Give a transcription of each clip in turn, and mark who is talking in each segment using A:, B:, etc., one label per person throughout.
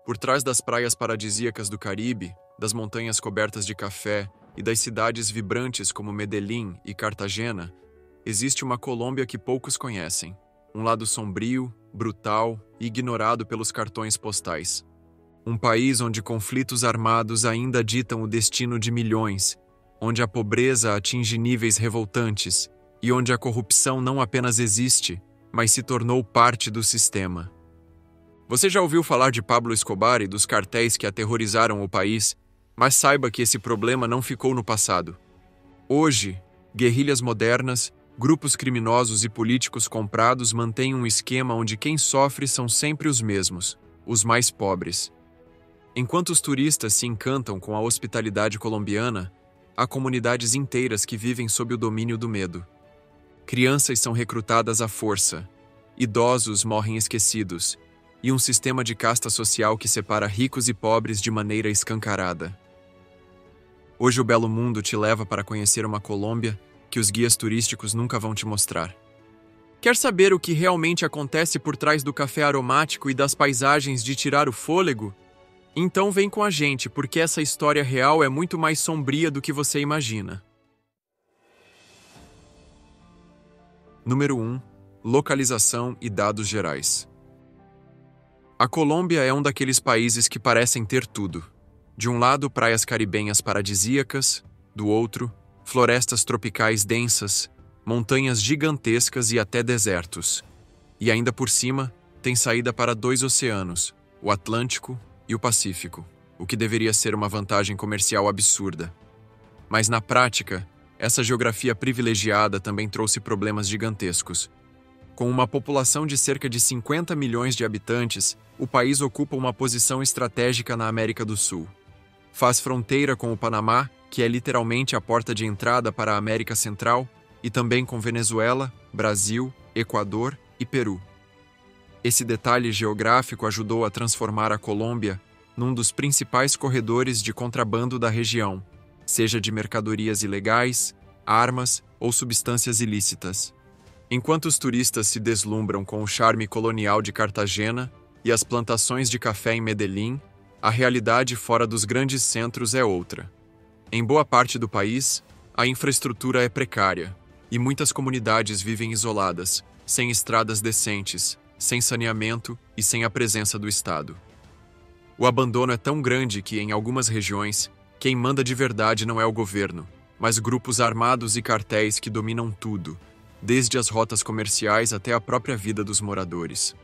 A: Por trás das praias paradisíacas do Caribe, das montanhas cobertas de café e das cidades vibrantes como Medellín e Cartagena, existe uma Colômbia que poucos conhecem. Um lado sombrio, brutal e ignorado pelos cartões postais. Um país onde conflitos armados ainda ditam o destino de milhões, onde a pobreza atinge níveis revoltantes e onde a corrupção não apenas existe, mas se tornou parte do sistema. Você já ouviu falar de Pablo Escobar e dos cartéis que aterrorizaram o país, mas saiba que esse problema não ficou no passado. Hoje, guerrilhas modernas, grupos criminosos e políticos comprados mantêm um esquema onde quem sofre são sempre os mesmos, os mais pobres. Enquanto os turistas se encantam com a hospitalidade colombiana, há comunidades inteiras que vivem sob o domínio do medo. Crianças são recrutadas à força, idosos morrem esquecidos, e um sistema de casta social que separa ricos e pobres de maneira escancarada. Hoje o Belo Mundo te leva para conhecer uma Colômbia que os guias turísticos nunca vão te mostrar. Quer saber o que realmente acontece por trás do café aromático e das paisagens de tirar o fôlego? Então vem com a gente, porque essa história real é muito mais sombria do que você imagina. Número 1. Localização e dados gerais. A Colômbia é um daqueles países que parecem ter tudo. De um lado, praias caribenhas paradisíacas, do outro, florestas tropicais densas, montanhas gigantescas e até desertos. E ainda por cima, tem saída para 2 oceanos, o Atlântico e o Pacífico, o que deveria ser uma vantagem comercial absurda. Mas na prática, essa geografia privilegiada também trouxe problemas gigantescos. Com uma população de cerca de 50 milhões de habitantes, o país ocupa uma posição estratégica na América do Sul. Faz fronteira com o Panamá, que é literalmente a porta de entrada para a América Central, e também com Venezuela, Brasil, Equador e Peru. Esse detalhe geográfico ajudou a transformar a Colômbia num dos principais corredores de contrabando da região, seja de mercadorias ilegais, armas ou substâncias ilícitas. Enquanto os turistas se deslumbram com o charme colonial de Cartagena e as plantações de café em Medellín, a realidade fora dos grandes centros é outra. Em boa parte do país, a infraestrutura é precária e muitas comunidades vivem isoladas, sem estradas decentes, sem saneamento e sem a presença do Estado. O abandono é tão grande que, em algumas regiões, quem manda de verdade não é o governo, mas grupos armados e cartéis que dominam tudo, desde as rotas comerciais até a própria vida dos moradores.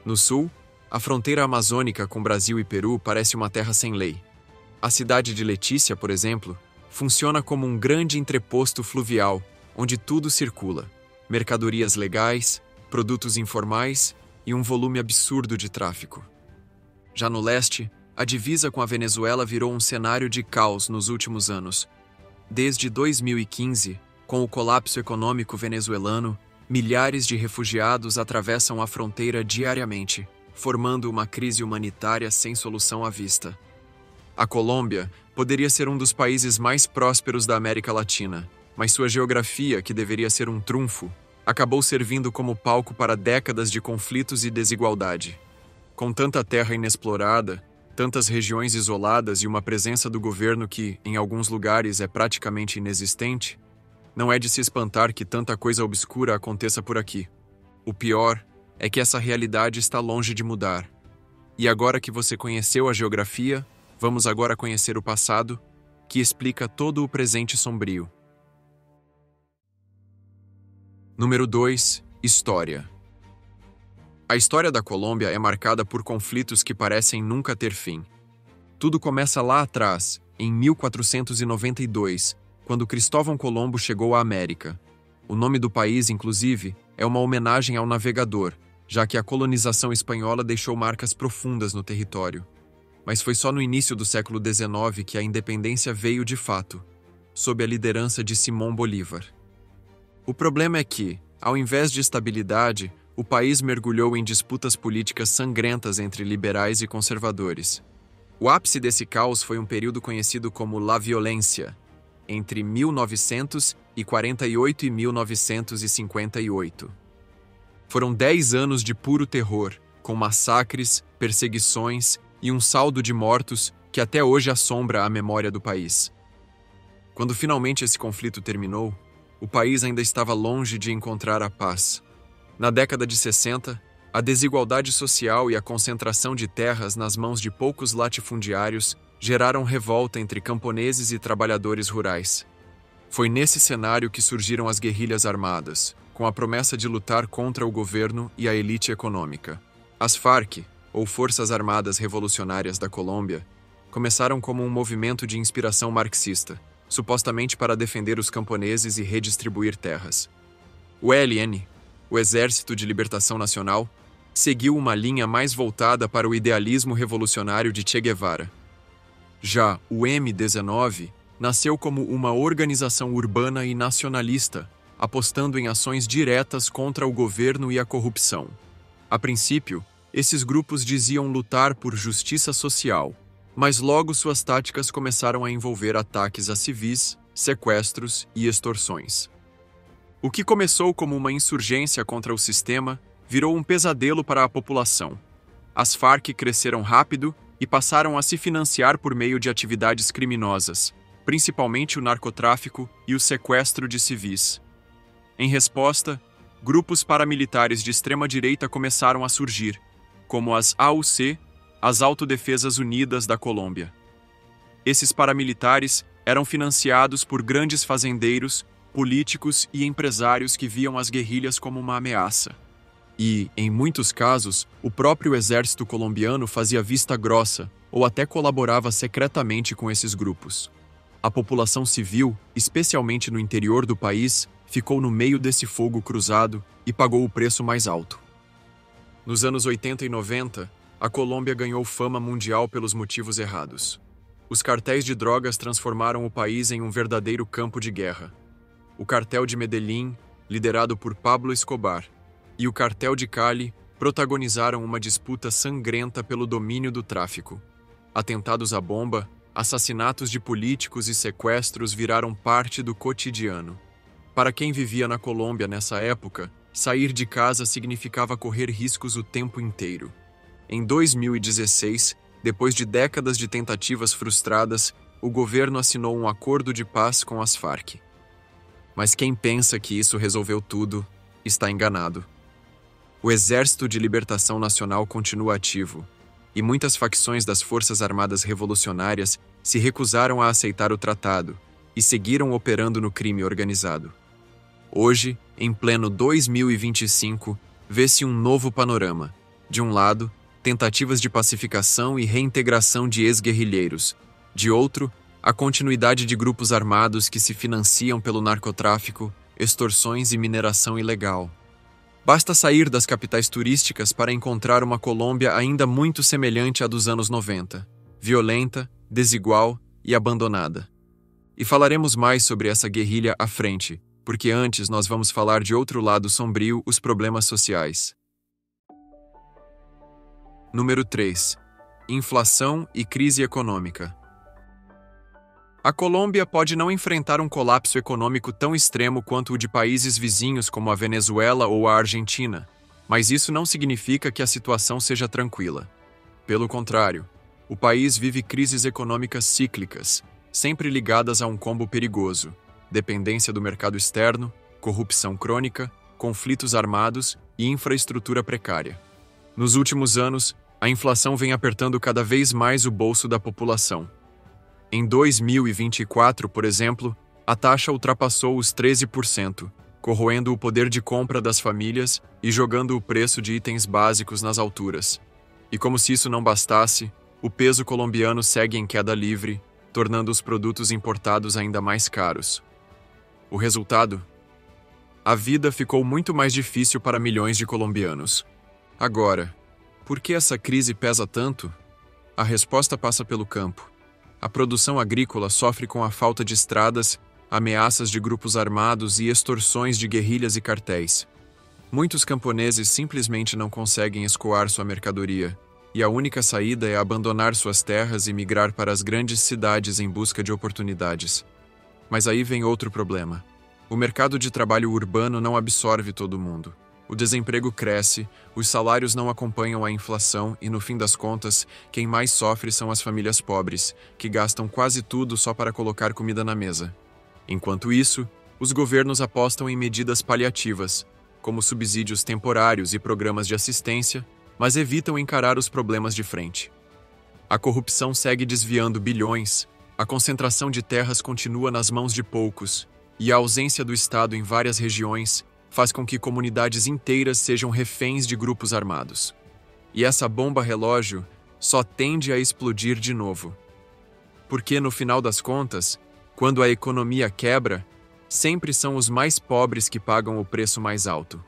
A: No sul, a fronteira amazônica com Brasil e Peru parece uma terra sem lei. A cidade de Letícia, por exemplo, funciona como um grande entreposto fluvial, onde tudo circula: mercadorias legais, produtos informais e um volume absurdo de tráfico. Já no leste, a divisa com a Venezuela virou um cenário de caos nos últimos anos. Desde 2015, com o colapso econômico venezuelano, milhares de refugiados atravessam a fronteira diariamente, formando uma crise humanitária sem solução à vista. A Colômbia poderia ser um dos países mais prósperos da América Latina, mas sua geografia, que deveria ser um trunfo, acabou servindo como palco para décadas de conflitos e desigualdade. Com tanta terra inexplorada, tantas regiões isoladas e uma presença do governo que, em alguns lugares, é praticamente inexistente, não é de se espantar que tanta coisa obscura aconteça por aqui. O pior é que essa realidade está longe de mudar. E agora que você conheceu a geografia, vamos agora conhecer o passado, que explica todo o presente sombrio. Número 2. História. A história da Colômbia é marcada por conflitos que parecem nunca ter fim. Tudo começa lá atrás, em 1492, quando Cristóvão Colombo chegou à América. O nome do país, inclusive, é uma homenagem ao navegador, já que a colonização espanhola deixou marcas profundas no território. Mas foi só no início do século XIX que a independência veio de fato, sob a liderança de Simón Bolívar. O problema é que, ao invés de estabilidade, o país mergulhou em disputas políticas sangrentas entre liberais e conservadores. O ápice desse caos foi um período conhecido como La Violência, entre 1948 e 1958. Foram 10 anos de puro terror, com massacres, perseguições e um saldo de mortos que até hoje assombra a memória do país. Quando finalmente esse conflito terminou, o país ainda estava longe de encontrar a paz. Na década de 60, a desigualdade social e a concentração de terras nas mãos de poucos latifundiários geraram revolta entre camponeses e trabalhadores rurais. Foi nesse cenário que surgiram as guerrilhas armadas, com a promessa de lutar contra o governo e a elite econômica. As Farc, ou Forças Armadas Revolucionárias da Colômbia, começaram como um movimento de inspiração marxista, supostamente para defender os camponeses e redistribuir terras. O ELN, o Exército de Libertação Nacional, seguiu uma linha mais voltada para o idealismo revolucionário de Che Guevara. Já o M19 nasceu como uma organização urbana e nacionalista, apostando em ações diretas contra o governo e a corrupção. A princípio, esses grupos diziam lutar por justiça social, mas logo suas táticas começaram a envolver ataques a civis, sequestros e extorsões. O que começou como uma insurgência contra o sistema virou um pesadelo para a população. As Farc cresceram rápido e passaram a se financiar por meio de atividades criminosas, principalmente o narcotráfico e o sequestro de civis. Em resposta, grupos paramilitares de extrema-direita começaram a surgir, como as AUC, as Autodefesas Unidas da Colômbia. Esses paramilitares eram financiados por grandes fazendeiros, políticos e empresários que viam as guerrilhas como uma ameaça. E, em muitos casos, o próprio exército colombiano fazia vista grossa ou até colaborava secretamente com esses grupos. A população civil, especialmente no interior do país, ficou no meio desse fogo cruzado e pagou o preço mais alto. Nos anos 80 e 90, a Colômbia ganhou fama mundial pelos motivos errados. Os cartéis de drogas transformaram o país em um verdadeiro campo de guerra. O cartel de Medellín, liderado por Pablo Escobar, e o cartel de Cali protagonizaram uma disputa sangrenta pelo domínio do tráfico. Atentados à bomba, assassinatos de políticos e sequestros viraram parte do cotidiano. Para quem vivia na Colômbia nessa época, sair de casa significava correr riscos o tempo inteiro. Em 2016, depois de décadas de tentativas frustradas, o governo assinou um acordo de paz com as Farc. Mas quem pensa que isso resolveu tudo, está enganado. O Exército de Libertação Nacional continua ativo, e muitas facções das Forças Armadas Revolucionárias se recusaram a aceitar o tratado e seguiram operando no crime organizado. Hoje, em pleno 2025, vê-se um novo panorama. De um lado, tentativas de pacificação e reintegração de ex-guerrilheiros. De outro, a continuidade de grupos armados que se financiam pelo narcotráfico, extorsões e mineração ilegal. Basta sair das capitais turísticas para encontrar uma Colômbia ainda muito semelhante à dos anos 90, violenta, desigual e abandonada. E falaremos mais sobre essa guerrilha à frente, porque antes nós vamos falar de outro lado sombrio, os problemas sociais. Número 3. Inflação e crise econômica. A Colômbia pode não enfrentar um colapso econômico tão extremo quanto o de países vizinhos como a Venezuela ou a Argentina, mas isso não significa que a situação seja tranquila. Pelo contrário, o país vive crises econômicas cíclicas, sempre ligadas a um combo perigoso: dependência do mercado externo, corrupção crônica, conflitos armados e infraestrutura precária. Nos últimos anos, a inflação vem apertando cada vez mais o bolso da população. Em 2024, por exemplo, a taxa ultrapassou os 13%, corroendo o poder de compra das famílias e jogando o preço de itens básicos nas alturas. E como se isso não bastasse, o peso colombiano segue em queda livre, tornando os produtos importados ainda mais caros. O resultado? A vida ficou muito mais difícil para milhões de colombianos. Agora, por que essa crise pesa tanto? A resposta passa pelo campo. A produção agrícola sofre com a falta de estradas, ameaças de grupos armados e extorsões de guerrilhas e cartéis. Muitos camponeses simplesmente não conseguem escoar sua mercadoria, e a única saída é abandonar suas terras e migrar para as grandes cidades em busca de oportunidades. Mas aí vem outro problema. O mercado de trabalho urbano não absorve todo mundo. O desemprego cresce, os salários não acompanham a inflação e, no fim das contas, quem mais sofre são as famílias pobres, que gastam quase tudo só para colocar comida na mesa. Enquanto isso, os governos apostam em medidas paliativas, como subsídios temporários e programas de assistência, mas evitam encarar os problemas de frente. A corrupção segue desviando bilhões, a concentração de terras continua nas mãos de poucos, e a ausência do Estado em várias regiões faz com que comunidades inteiras sejam reféns de grupos armados. E essa bomba relógio só tende a explodir de novo. Porque, no final das contas, quando a economia quebra, sempre são os mais pobres que pagam o preço mais alto.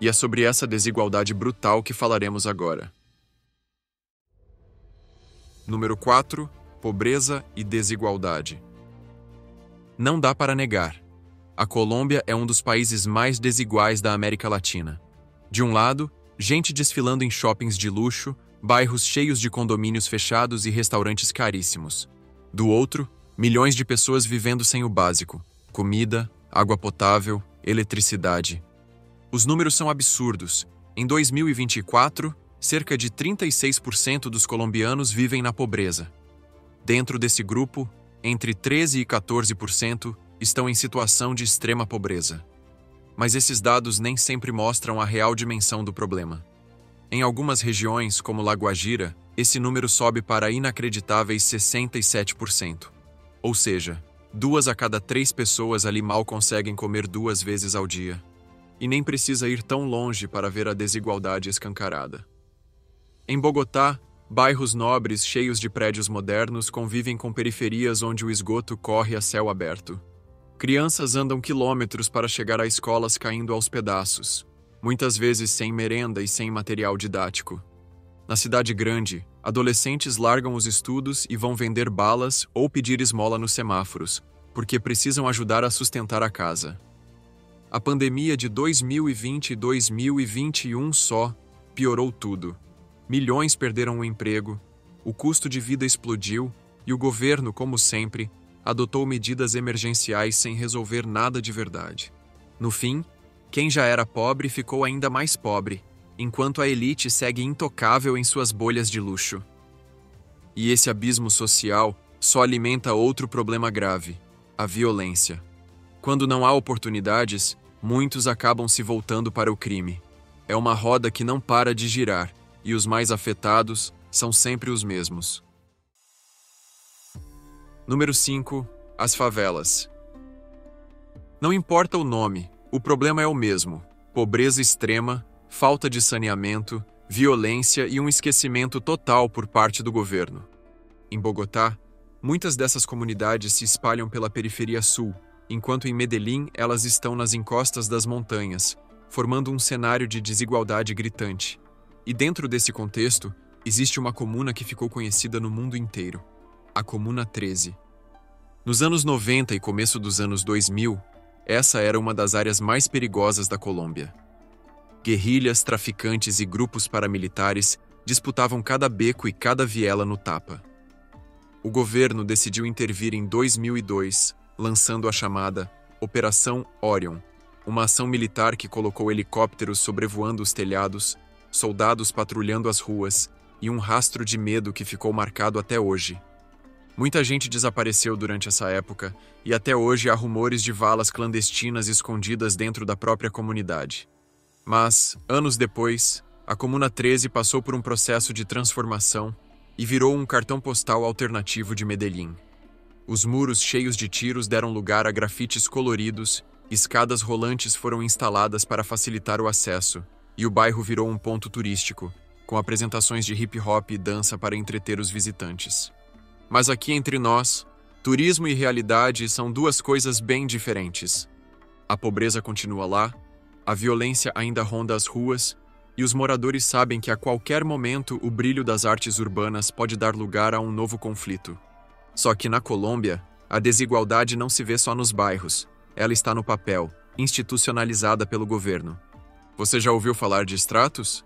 A: E é sobre essa desigualdade brutal que falaremos agora. Número 4. Pobreza e desigualdade. Não dá para negar. A Colômbia é um dos países mais desiguais da América Latina. De um lado, gente desfilando em shoppings de luxo, bairros cheios de condomínios fechados e restaurantes caríssimos. Do outro, milhões de pessoas vivendo sem o básico: comida, água potável, eletricidade. Os números são absurdos. Em 2024, cerca de 36% dos colombianos vivem na pobreza. Dentro desse grupo, entre 13% e 14% estão em situação de extrema pobreza. Mas esses dados nem sempre mostram a real dimensão do problema. Em algumas regiões, como La Guajira, esse número sobe para inacreditáveis 67%. Ou seja, 2 a cada 3 pessoas ali mal conseguem comer 2 vezes ao dia. E nem precisa ir tão longe para ver a desigualdade escancarada. Em Bogotá, bairros nobres cheios de prédios modernos convivem com periferias onde o esgoto corre a céu aberto. Crianças andam quilômetros para chegar a escolas caindo aos pedaços, muitas vezes sem merenda e sem material didático. Na cidade grande, adolescentes largam os estudos e vão vender balas ou pedir esmola nos semáforos, porque precisam ajudar a sustentar a casa. A pandemia de 2020 e 2021 só piorou tudo. Milhões perderam o emprego, o custo de vida explodiu e o governo, como sempre, adotou medidas emergenciais sem resolver nada de verdade. No fim, quem já era pobre ficou ainda mais pobre, enquanto a elite segue intocável em suas bolhas de luxo. E esse abismo social só alimenta outro problema grave: a violência. Quando não há oportunidades, muitos acabam se voltando para o crime. É uma roda que não para de girar, e os mais afetados são sempre os mesmos. Número 5. As favelas. Não importa o nome, o problema é o mesmo: pobreza extrema, falta de saneamento, violência e um esquecimento total por parte do governo. Em Bogotá, muitas dessas comunidades se espalham pela periferia sul, enquanto em Medellín elas estão nas encostas das montanhas, formando um cenário de desigualdade gritante. E dentro desse contexto, existe uma comuna que ficou conhecida no mundo inteiro: a Comuna 13. Nos anos 90 e começo dos anos 2000, essa era uma das áreas mais perigosas da Colômbia. Guerrilhas, traficantes e grupos paramilitares disputavam cada beco e cada viela no tapa. O governo decidiu intervir em 2002, lançando a chamada Operação Orion, uma ação militar que colocou helicópteros sobrevoando os telhados, soldados patrulhando as ruas e um rastro de medo que ficou marcado até hoje. Muita gente desapareceu durante essa época e até hoje há rumores de valas clandestinas escondidas dentro da própria comunidade. Mas, anos depois, a Comuna 13 passou por um processo de transformação e virou um cartão postal alternativo de Medellín. Os muros cheios de tiros deram lugar a grafites coloridos, escadas rolantes foram instaladas para facilitar o acesso, e o bairro virou um ponto turístico, com apresentações de hip-hop e dança para entreter os visitantes. Mas aqui entre nós, turismo e realidade são duas coisas bem diferentes. A pobreza continua lá, a violência ainda ronda as ruas, e os moradores sabem que a qualquer momento o brilho das artes urbanas pode dar lugar a um novo conflito. Só que na Colômbia, a desigualdade não se vê só nos bairros, ela está no papel, institucionalizada pelo governo. Você já ouviu falar de estratos?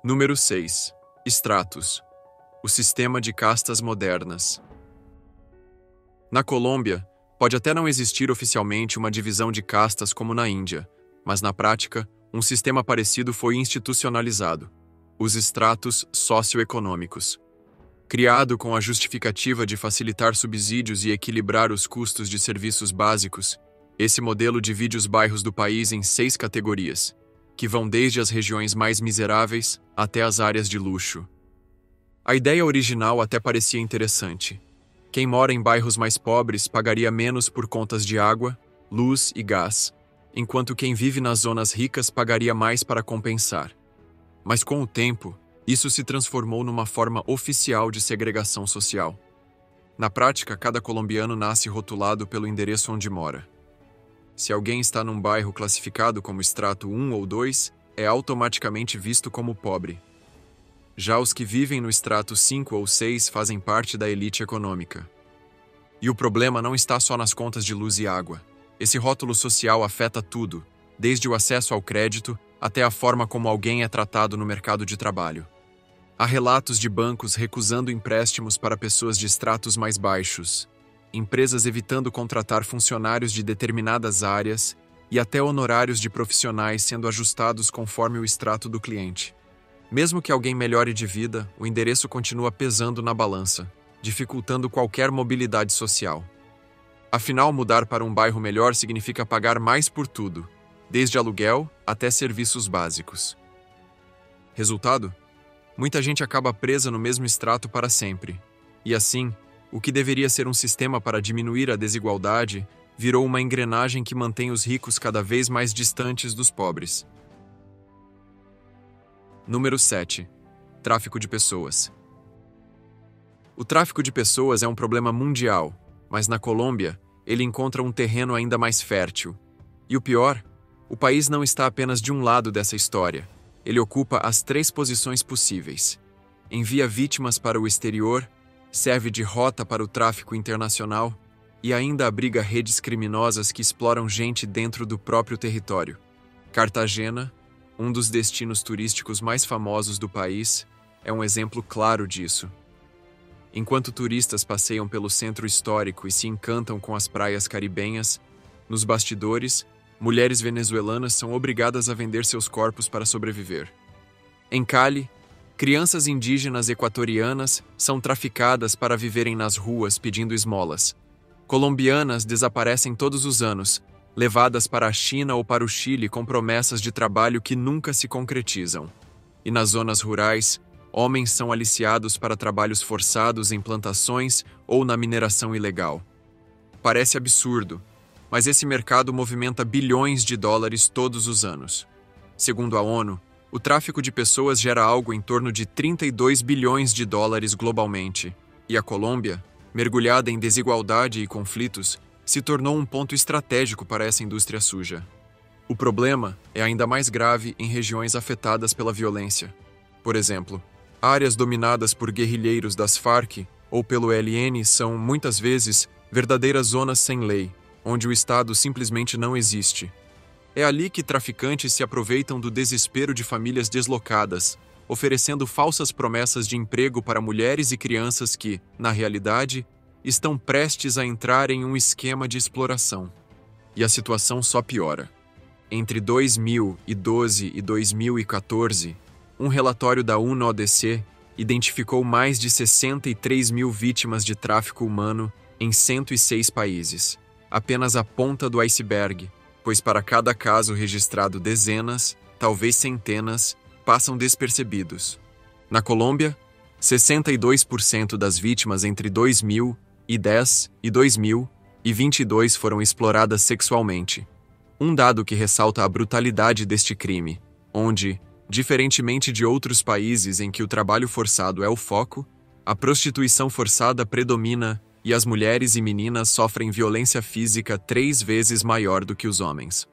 A: Número 6. Estratos. O sistema de castas modernas. Na Colômbia, Pode até não existir oficialmente uma divisão de castas como na Índia, mas na prática, um sistema parecido foi institucionalizado: os estratos socioeconômicos. Criado com a justificativa de facilitar subsídios e equilibrar os custos de serviços básicos, esse modelo divide os bairros do país em 6 categorias, que vão desde as regiões mais miseráveis até as áreas de luxo. A ideia original até parecia interessante. Quem mora em bairros mais pobres pagaria menos por contas de água, luz e gás, enquanto quem vive nas zonas ricas pagaria mais para compensar. Mas com o tempo, isso se transformou numa forma oficial de segregação social. Na prática, cada colombiano nasce rotulado pelo endereço onde mora. Se alguém está num bairro classificado como extrato 1 ou 2, é automaticamente visto como pobre. Já os que vivem no extrato 5 ou 6 fazem parte da elite econômica. E o problema não está só nas contas de luz e água. Esse rótulo social afeta tudo, desde o acesso ao crédito até a forma como alguém é tratado no mercado de trabalho. Há relatos de bancos recusando empréstimos para pessoas de estratos mais baixos, empresas evitando contratar funcionários de determinadas áreas e até honorários de profissionais sendo ajustados conforme o extrato do cliente. Mesmo que alguém melhore de vida, o endereço continua pesando na balança, dificultando qualquer mobilidade social. Afinal, mudar para um bairro melhor significa pagar mais por tudo, desde aluguel até serviços básicos. Resultado? Muita gente acaba presa no mesmo extrato para sempre. E assim, o que deveria ser um sistema para diminuir a desigualdade virou uma engrenagem que mantém os ricos cada vez mais distantes dos pobres. Número 7. Tráfico de pessoas. O tráfico de pessoas é um problema mundial, mas na Colômbia, ele encontra um terreno ainda mais fértil. E o pior, o país não está apenas de um lado dessa história. Ele ocupa as 3 posições possíveis. Envia vítimas para o exterior, serve de rota para o tráfico internacional e ainda abriga redes criminosas que exploram gente dentro do próprio território. Cartagena, um dos destinos turísticos mais famosos do país, é um exemplo claro disso. Enquanto turistas passeiam pelo centro histórico e se encantam com as praias caribenhas, nos bastidores, mulheres venezuelanas são obrigadas a vender seus corpos para sobreviver. Em Cali, crianças indígenas equatorianas são traficadas para viverem nas ruas pedindo esmolas. Colombianas desaparecem todos os anos, levadas para a China ou para o Chile com promessas de trabalho que nunca se concretizam. E nas zonas rurais, homens são aliciados para trabalhos forçados em plantações ou na mineração ilegal. Parece absurdo, mas esse mercado movimenta bilhões de dólares todos os anos. Segundo a ONU, o tráfico de pessoas gera algo em torno de 32 bilhões de dólares globalmente, e a Colômbia, mergulhada em desigualdade e conflitos, se tornou um ponto estratégico para essa indústria suja. O problema é ainda mais grave em regiões afetadas pela violência. Por exemplo, áreas dominadas por guerrilheiros das Farc ou pelo ELN são, muitas vezes, verdadeiras zonas sem lei, onde o Estado simplesmente não existe. É ali que traficantes se aproveitam do desespero de famílias deslocadas, oferecendo falsas promessas de emprego para mulheres e crianças que, na realidade, estão prestes a entrar em um esquema de exploração. E a situação só piora. Entre 2012 e 2014, um relatório da UNODC identificou mais de 63 mil vítimas de tráfico humano em 106 países. Apenas a ponta do iceberg, pois para cada caso registrado dezenas, talvez centenas, passam despercebidos. Na Colômbia, 62% das vítimas entre 2010 e 2022 foram exploradas sexualmente. Um dado que ressalta a brutalidade deste crime, onde, diferentemente de outros países em que o trabalho forçado é o foco, a prostituição forçada predomina e as mulheres e meninas sofrem violência física 3 vezes maior do que os homens.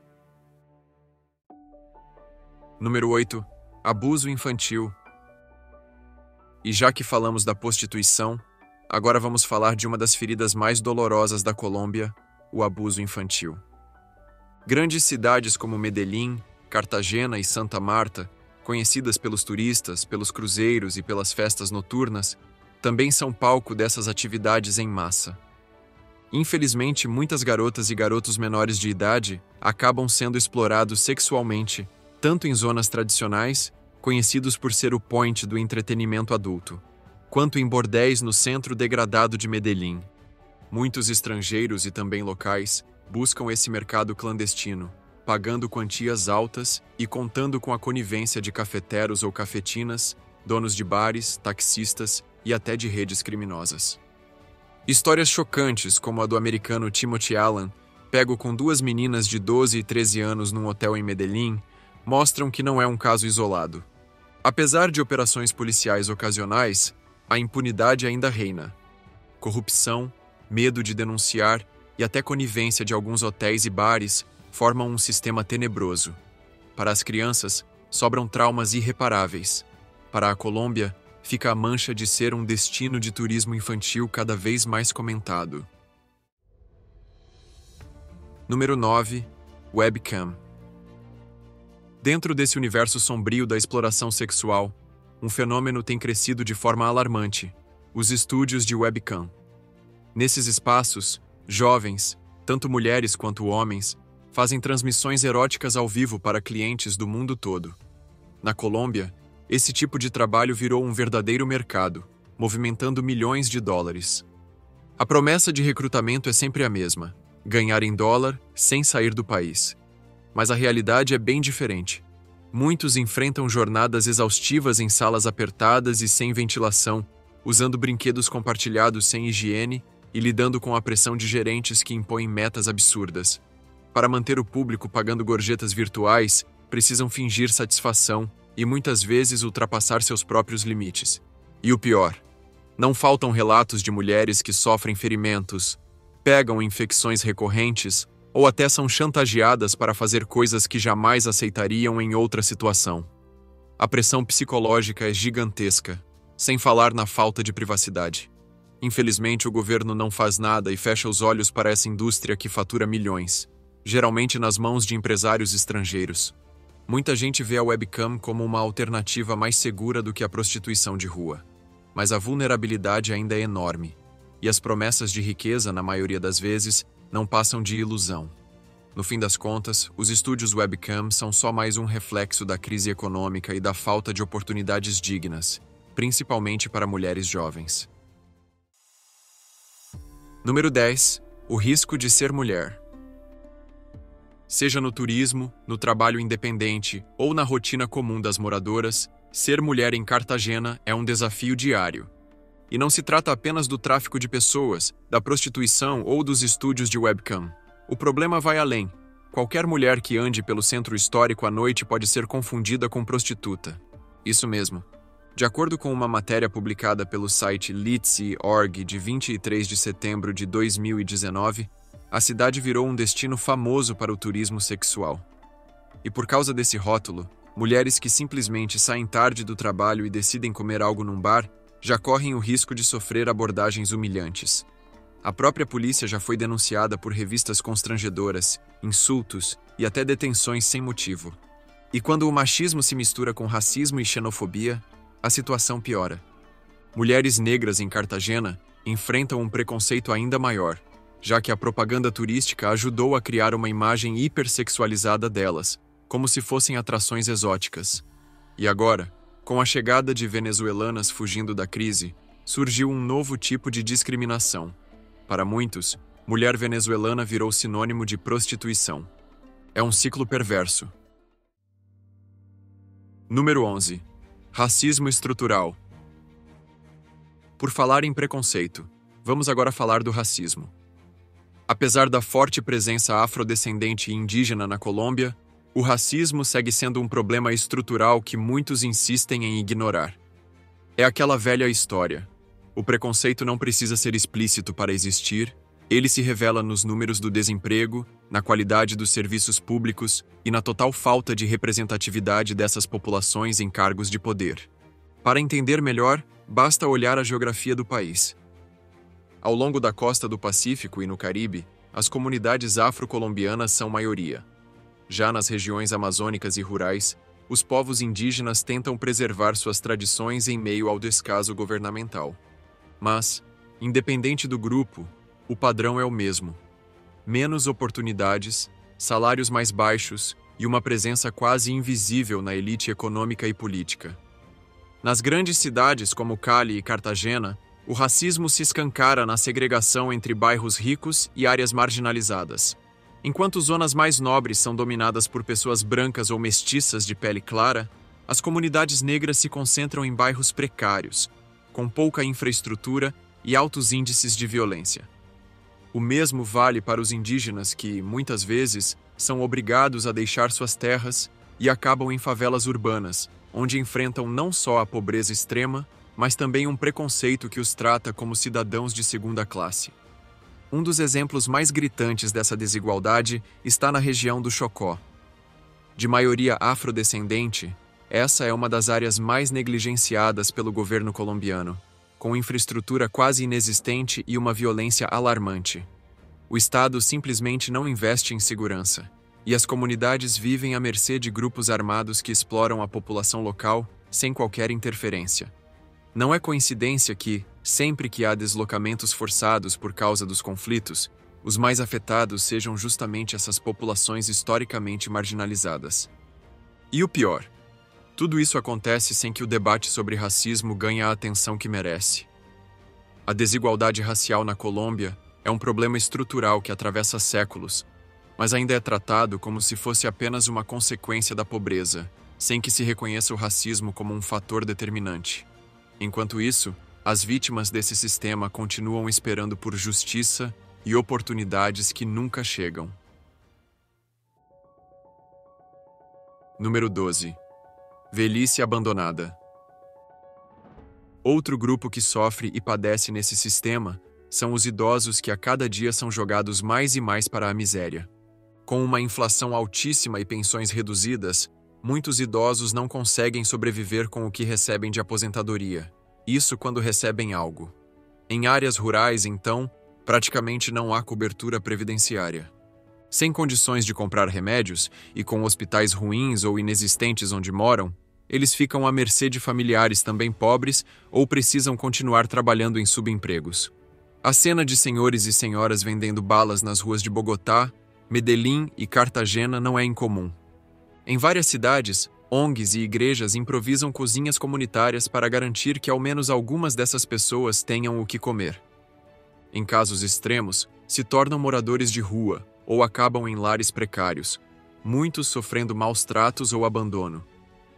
A: Número 8. Abuso infantil. E já que falamos da prostituição, agora vamos falar de uma das feridas mais dolorosas da Colômbia, o abuso infantil. Grandes cidades como Medellín, Cartagena e Santa Marta, conhecidas pelos turistas, pelos cruzeiros e pelas festas noturnas, também são palco dessas atividades em massa. Infelizmente, muitas garotas e garotos menores de idade acabam sendo explorados sexualmente, tanto em zonas tradicionais, conhecidos por ser o point do entretenimento adulto, quanto em bordéis no centro degradado de Medellín. Muitos estrangeiros e também locais buscam esse mercado clandestino, pagando quantias altas e contando com a conivência de cafeteros ou cafetinas, donos de bares, taxistas e até de redes criminosas. Histórias chocantes, como a do americano Timothy Allen, pego com duas meninas de 12 e 13 anos num hotel em Medellín, mostram que não é um caso isolado. Apesar de operações policiais ocasionais, a impunidade ainda reina. Corrupção, medo de denunciar e até conivência de alguns hotéis e bares formam um sistema tenebroso. Para as crianças, sobram traumas irreparáveis. Para a Colômbia, fica a mancha de ser um destino de turismo infantil cada vez mais comentado. Número 9. Webcam. Dentro desse universo sombrio da exploração sexual, um fenômeno tem crescido de forma alarmante: os estúdios de webcam. Nesses espaços, jovens, tanto mulheres quanto homens, fazem transmissões eróticas ao vivo para clientes do mundo todo. Na Colômbia, esse tipo de trabalho virou um verdadeiro mercado, movimentando milhões de dólares. A promessa de recrutamento é sempre a mesma: ganhar em dólar sem sair do país. Mas a realidade é bem diferente. Muitos enfrentam jornadas exaustivas em salas apertadas e sem ventilação, usando brinquedos compartilhados sem higiene e lidando com a pressão de gerentes que impõem metas absurdas. Para manter o público pagando gorjetas virtuais, precisam fingir satisfação e muitas vezes ultrapassar seus próprios limites. E o pior, não faltam relatos de mulheres que sofrem ferimentos, pegam infecções recorrentes ou até são chantageadas para fazer coisas que jamais aceitariam em outra situação. A pressão psicológica é gigantesca, sem falar na falta de privacidade. Infelizmente, o governo não faz nada e fecha os olhos para essa indústria que fatura milhões, geralmente nas mãos de empresários estrangeiros. Muita gente vê a webcam como uma alternativa mais segura do que a prostituição de rua. Mas a vulnerabilidade ainda é enorme, e as promessas de riqueza, na maioria das vezes, não passam de ilusão. No fim das contas, os estúdios webcam são só mais um reflexo da crise econômica e da falta de oportunidades dignas, principalmente para mulheres jovens. Número 10. O risco de ser mulher. Seja no turismo, no trabalho independente ou na rotina comum das moradoras, ser mulher em Cartagena é um desafio diário. E não se trata apenas do tráfico de pessoas, da prostituição ou dos estúdios de webcam. O problema vai além. Qualquer mulher que ande pelo centro histórico à noite pode ser confundida com prostituta. Isso mesmo. De acordo com uma matéria publicada pelo site Litzy.org de 23 de setembro de 2019, a cidade virou um destino famoso para o turismo sexual. E por causa desse rótulo, mulheres que simplesmente saem tarde do trabalho e decidem comer algo num bar já correm o risco de sofrer abordagens humilhantes. A própria polícia já foi denunciada por revistas constrangedoras, insultos e até detenções sem motivo. E quando o machismo se mistura com racismo e xenofobia, a situação piora. Mulheres negras em Cartagena enfrentam um preconceito ainda maior, já que a propaganda turística ajudou a criar uma imagem hipersexualizada delas, como se fossem atrações exóticas. E agora, com a chegada de venezuelanas fugindo da crise, surgiu um novo tipo de discriminação. Para muitos, mulher venezuelana virou sinônimo de prostituição. É um ciclo perverso. Número 11. Racismo estrutural. Por falar em preconceito, vamos agora falar do racismo. Apesar da forte presença afrodescendente e indígena na Colômbia, o racismo segue sendo um problema estrutural que muitos insistem em ignorar. É aquela velha história. O preconceito não precisa ser explícito para existir, ele se revela nos números do desemprego, na qualidade dos serviços públicos e na total falta de representatividade dessas populações em cargos de poder. Para entender melhor, basta olhar a geografia do país. Ao longo da costa do Pacífico e no Caribe, as comunidades afro-colombianas são maioria. Já nas regiões amazônicas e rurais, os povos indígenas tentam preservar suas tradições em meio ao descaso governamental. Mas, independente do grupo, o padrão é o mesmo: menos oportunidades, salários mais baixos e uma presença quase invisível na elite econômica e política. Nas grandes cidades como Cali e Cartagena, o racismo se escancara na segregação entre bairros ricos e áreas marginalizadas. Enquanto zonas mais nobres são dominadas por pessoas brancas ou mestiças de pele clara, as comunidades negras se concentram em bairros precários, com pouca infraestrutura e altos índices de violência. O mesmo vale para os indígenas que, muitas vezes, são obrigados a deixar suas terras e acabam em favelas urbanas, onde enfrentam não só a pobreza extrema, mas também um preconceito que os trata como cidadãos de segunda classe. Um dos exemplos mais gritantes dessa desigualdade está na região do Chocó. De maioria afrodescendente, essa é uma das áreas mais negligenciadas pelo governo colombiano, com infraestrutura quase inexistente e uma violência alarmante. O Estado simplesmente não investe em segurança, e as comunidades vivem à mercê de grupos armados que exploram a população local sem qualquer interferência. Não é coincidência que, sempre que há deslocamentos forçados por causa dos conflitos, os mais afetados sejam justamente essas populações historicamente marginalizadas. E o pior: tudo isso acontece sem que o debate sobre racismo ganhe a atenção que merece. A desigualdade racial na Colômbia é um problema estrutural que atravessa séculos, mas ainda é tratado como se fosse apenas uma consequência da pobreza, sem que se reconheça o racismo como um fator determinante. Enquanto isso, as vítimas desse sistema continuam esperando por justiça e oportunidades que nunca chegam. Número 12. Velhice abandonada. Outro grupo que sofre e padece nesse sistema são os idosos que a cada dia são jogados mais e mais para a miséria. Com uma inflação altíssima e pensões reduzidas, muitos idosos não conseguem sobreviver com o que recebem de aposentadoria. Isso quando recebem algo. Em áreas rurais, então, praticamente não há cobertura previdenciária. Sem condições de comprar remédios e com hospitais ruins ou inexistentes onde moram, eles ficam à mercê de familiares também pobres ou precisam continuar trabalhando em subempregos. A cena de senhores e senhoras vendendo balas nas ruas de Bogotá, Medellín e Cartagena não é incomum. Em várias cidades, ONGs e igrejas improvisam cozinhas comunitárias para garantir que ao menos algumas dessas pessoas tenham o que comer. Em casos extremos, se tornam moradores de rua ou acabam em lares precários, muitos sofrendo maus tratos ou abandono.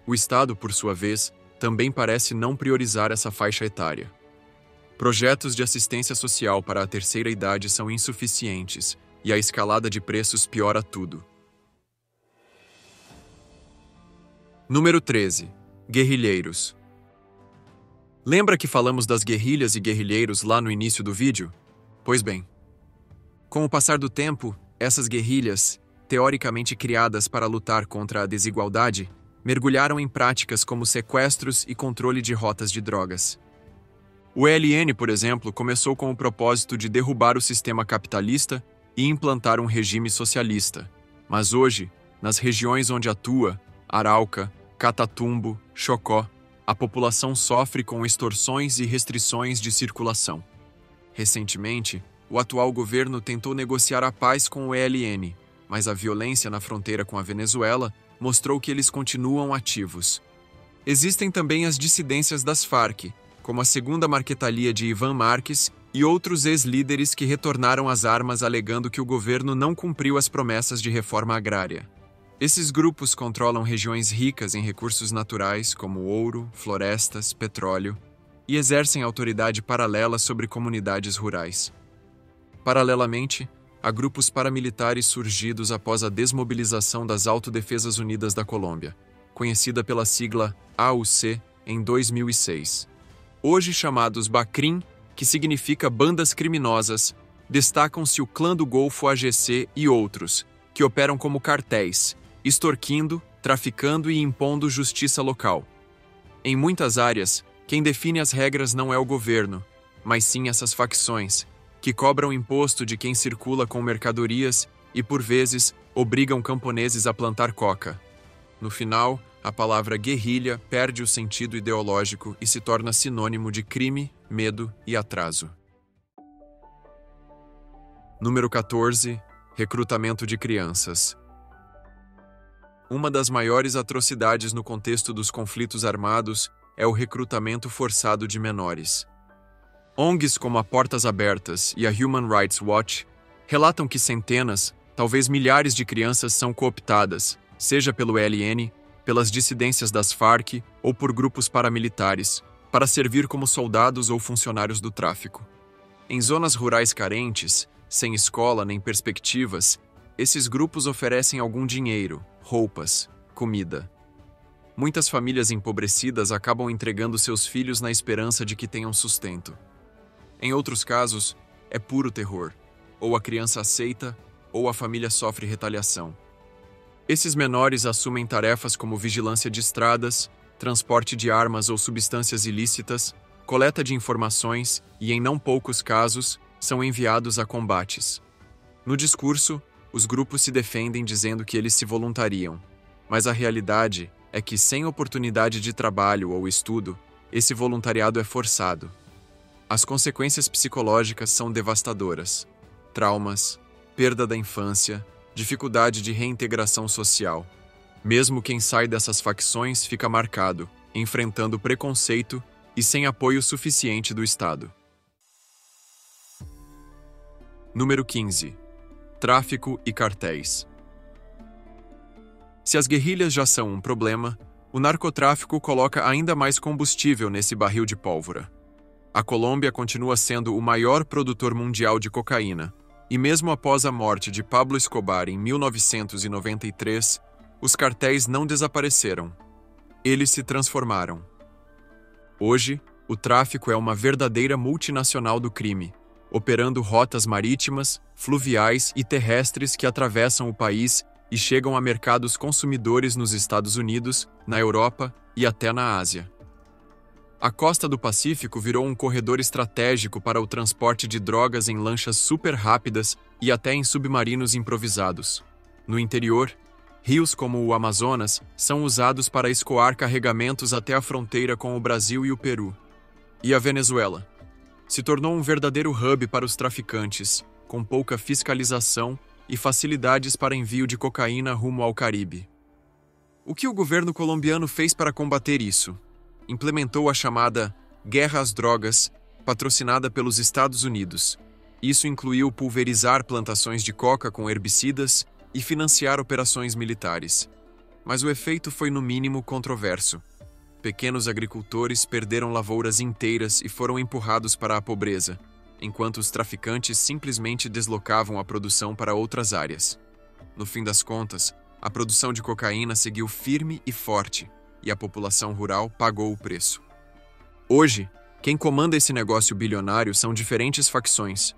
A: O Estado, por sua vez, também parece não priorizar essa faixa etária. Projetos de assistência social para a terceira idade são insuficientes e a escalada de preços piora tudo. Número 13. Guerrilheiros. Lembra que falamos das guerrilhas e guerrilheiros lá no início do vídeo? Pois bem, com o passar do tempo, essas guerrilhas, teoricamente criadas para lutar contra a desigualdade, mergulharam em práticas como sequestros e controle de rotas de drogas. O ELN, por exemplo, começou com o propósito de derrubar o sistema capitalista e implantar um regime socialista. Mas hoje, nas regiões onde atua, Arauca, Catatumbo, Chocó, a população sofre com extorsões e restrições de circulação. Recentemente, o atual governo tentou negociar a paz com o ELN, mas a violência na fronteira com a Venezuela mostrou que eles continuam ativos. Existem também as dissidências das Farc, como a segunda Marquetalia de Iván Márquez e outros ex-líderes que retornaram às armas alegando que o governo não cumpriu as promessas de reforma agrária. Esses grupos controlam regiões ricas em recursos naturais como ouro, florestas, petróleo, e exercem autoridade paralela sobre comunidades rurais. Paralelamente, há grupos paramilitares surgidos após a desmobilização das Autodefesas Unidas da Colômbia, conhecida pela sigla AUC, em 2006. Hoje chamados BACRIM, que significa bandas criminosas, destacam-se o Clã do Golfo AGC e outros, que operam como cartéis, extorquindo, traficando e impondo justiça local. Em muitas áreas, quem define as regras não é o governo, mas sim essas facções, que cobram imposto de quem circula com mercadorias e, por vezes, obrigam camponeses a plantar coca. No final, a palavra guerrilha perde o sentido ideológico e se torna sinônimo de crime, medo e atraso. Número 14. Recrutamento de crianças. Uma das maiores atrocidades no contexto dos conflitos armados é o recrutamento forçado de menores. ONGs como a Portas Abertas e a Human Rights Watch relatam que centenas, talvez milhares de crianças são cooptadas, seja pelo ELN, pelas dissidências das Farc ou por grupos paramilitares, para servir como soldados ou funcionários do tráfico. Em zonas rurais carentes, sem escola nem perspectivas, esses grupos oferecem algum dinheiro, roupas, comida. Muitas famílias empobrecidas acabam entregando seus filhos na esperança de que tenham sustento. Em outros casos, é puro terror. Ou a criança aceita, ou a família sofre retaliação. Esses menores assumem tarefas como vigilância de estradas, transporte de armas ou substâncias ilícitas, coleta de informações e, em não poucos casos, são enviados a combates. No discurso, os grupos se defendem dizendo que eles se voluntariam, mas a realidade é que, sem oportunidade de trabalho ou estudo, esse voluntariado é forçado. As consequências psicológicas são devastadoras. Traumas, perda da infância, dificuldade de reintegração social. Mesmo quem sai dessas facções fica marcado, enfrentando preconceito e sem apoio suficiente do Estado. Número 15. Tráfico e cartéis. Se as guerrilhas já são um problema, o narcotráfico coloca ainda mais combustível nesse barril de pólvora. A Colômbia continua sendo o maior produtor mundial de cocaína, e mesmo após a morte de Pablo Escobar em 1993, os cartéis não desapareceram. Eles se transformaram. Hoje, o tráfico é uma verdadeira multinacional do crime, operando rotas marítimas, fluviais e terrestres que atravessam o país e chegam a mercados consumidores nos Estados Unidos, na Europa e até na Ásia. A costa do Pacífico virou um corredor estratégico para o transporte de drogas em lanchas super rápidas e até em submarinos improvisados. No interior, rios como o Amazonas são usados para escoar carregamentos até a fronteira com o Brasil e o Peru. E a Venezuela? Se tornou um verdadeiro hub para os traficantes, com pouca fiscalização e facilidades para envio de cocaína rumo ao Caribe. O que o governo colombiano fez para combater isso? Implementou a chamada Guerra às Drogas, patrocinada pelos Estados Unidos. Isso incluiu pulverizar plantações de coca com herbicidas e financiar operações militares. Mas o efeito foi no mínimo controverso. Pequenos agricultores perderam lavouras inteiras e foram empurrados para a pobreza, enquanto os traficantes simplesmente deslocavam a produção para outras áreas. No fim das contas, a produção de cocaína seguiu firme e forte, e a população rural pagou o preço. Hoje, quem comanda esse negócio bilionário são diferentes facções.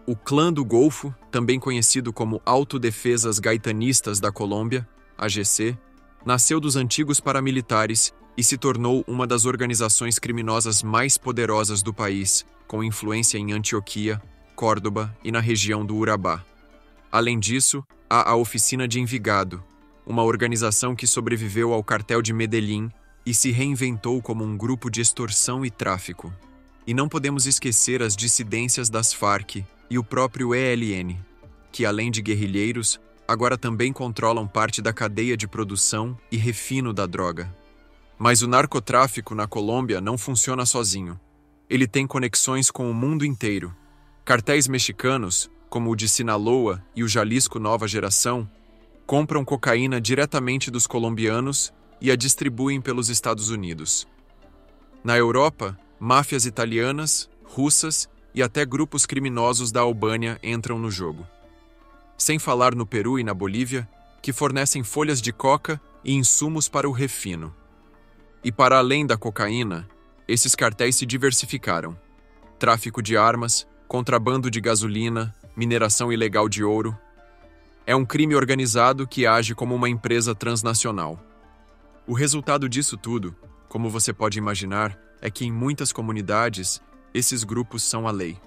A: O Clã do Golfo, também conhecido como Autodefesas Gaitanistas da Colômbia, AGC, nasceu dos antigos paramilitares e se tornou uma das organizações criminosas mais poderosas do país, com influência em Antioquia, Córdoba e na região do Urabá. Além disso, há a Oficina de Envigado, uma organização que sobreviveu ao cartel de Medellín e se reinventou como um grupo de extorsão e tráfico. E não podemos esquecer as dissidências das Farc e o próprio ELN, que além de guerrilheiros, agora também controlam parte da cadeia de produção e refino da droga. Mas o narcotráfico na Colômbia não funciona sozinho. Ele tem conexões com o mundo inteiro. Cartéis mexicanos, como o de Sinaloa e o Jalisco Nova Geração, compram cocaína diretamente dos colombianos e a distribuem pelos Estados Unidos. Na Europa, máfias italianas, russas e até grupos criminosos da Albânia entram no jogo. Sem falar no Peru e na Bolívia, que fornecem folhas de coca e insumos para o refino. E para além da cocaína, esses cartéis se diversificaram. Tráfico de armas, contrabando de gasolina, mineração ilegal de ouro. É um crime organizado que age como uma empresa transnacional. O resultado disso tudo, como você pode imaginar, é que em muitas comunidades, esses grupos são a lei.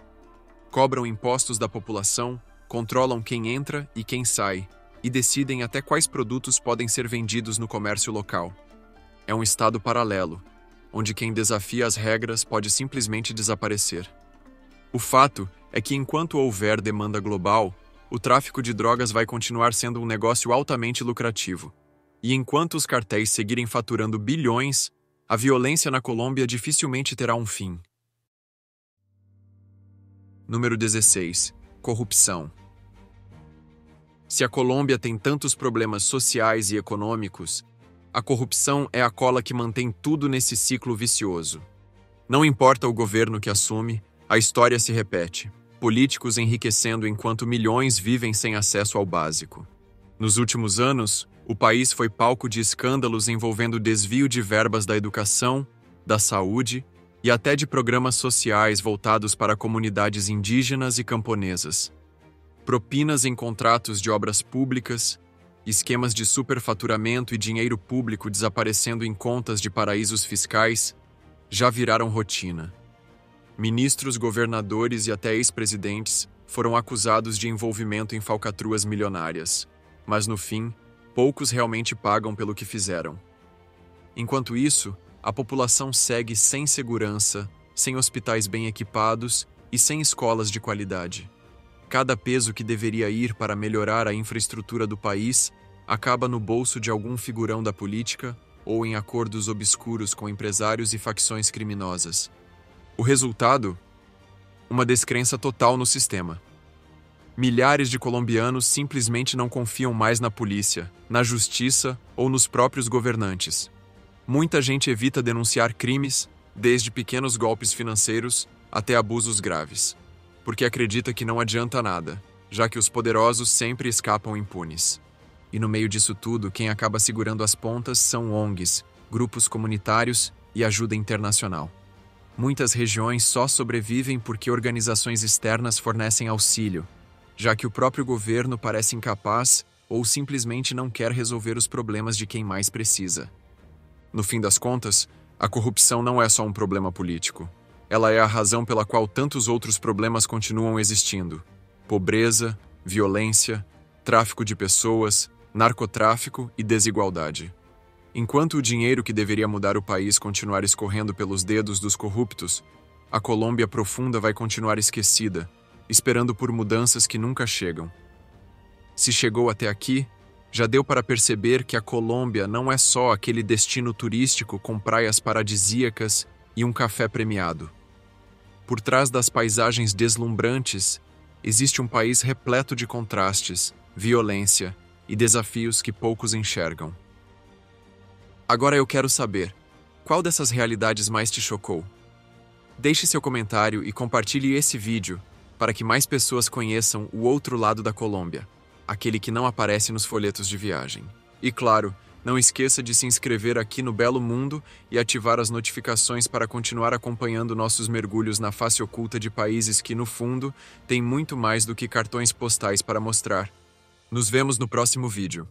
A: Cobram impostos da população, controlam quem entra e quem sai, e decidem até quais produtos podem ser vendidos no comércio local. É um estado paralelo, onde quem desafia as regras pode simplesmente desaparecer. O fato é que enquanto houver demanda global, o tráfico de drogas vai continuar sendo um negócio altamente lucrativo. E enquanto os cartéis seguirem faturando bilhões, a violência na Colômbia dificilmente terá um fim. Número 16. Corrupção. Se a Colômbia tem tantos problemas sociais e econômicos, a corrupção é a cola que mantém tudo nesse ciclo vicioso. Não importa o governo que assume, a história se repete. Políticos enriquecendo enquanto milhões vivem sem acesso ao básico. Nos últimos anos, o país foi palco de escândalos envolvendo desvio de verbas da educação, da saúde e até de programas sociais voltados para comunidades indígenas e camponesas. Propinas em contratos de obras públicas, esquemas de superfaturamento e dinheiro público desaparecendo em contas de paraísos fiscais já viraram rotina. Ministros, governadores e até ex-presidentes foram acusados de envolvimento em falcatruas milionárias, mas no fim, poucos realmente pagam pelo que fizeram. Enquanto isso, a população segue sem segurança, sem hospitais bem equipados e sem escolas de qualidade. Cada peso que deveria ir para melhorar a infraestrutura do país acaba no bolso de algum figurão da política ou em acordos obscuros com empresários e facções criminosas. O resultado? Uma descrença total no sistema. Milhares de colombianos simplesmente não confiam mais na polícia, na justiça ou nos próprios governantes. Muita gente evita denunciar crimes, desde pequenos golpes financeiros até abusos graves, porque acredita que não adianta nada, já que os poderosos sempre escapam impunes. E no meio disso tudo, quem acaba segurando as pontas são ONGs, grupos comunitários e ajuda internacional. Muitas regiões só sobrevivem porque organizações externas fornecem auxílio, já que o próprio governo parece incapaz ou simplesmente não quer resolver os problemas de quem mais precisa. No fim das contas, a corrupção não é só um problema político. Ela é a razão pela qual tantos outros problemas continuam existindo: pobreza, violência, tráfico de pessoas, narcotráfico e desigualdade. Enquanto o dinheiro que deveria mudar o país continuar escorrendo pelos dedos dos corruptos, a Colômbia profunda vai continuar esquecida, esperando por mudanças que nunca chegam. Se chegou até aqui, já deu para perceber que a Colômbia não é só aquele destino turístico com praias paradisíacas e um café premiado. Por trás das paisagens deslumbrantes, existe um país repleto de contrastes, violência e desafios que poucos enxergam. Agora eu quero saber, qual dessas realidades mais te chocou? Deixe seu comentário e compartilhe esse vídeo para que mais pessoas conheçam o outro lado da Colômbia, aquele que não aparece nos folhetos de viagem. E claro, não esqueça de se inscrever aqui no Belo Mundo e ativar as notificações para continuar acompanhando nossos mergulhos na face oculta de países que, no fundo, têm muito mais do que cartões postais para mostrar. Nos vemos no próximo vídeo.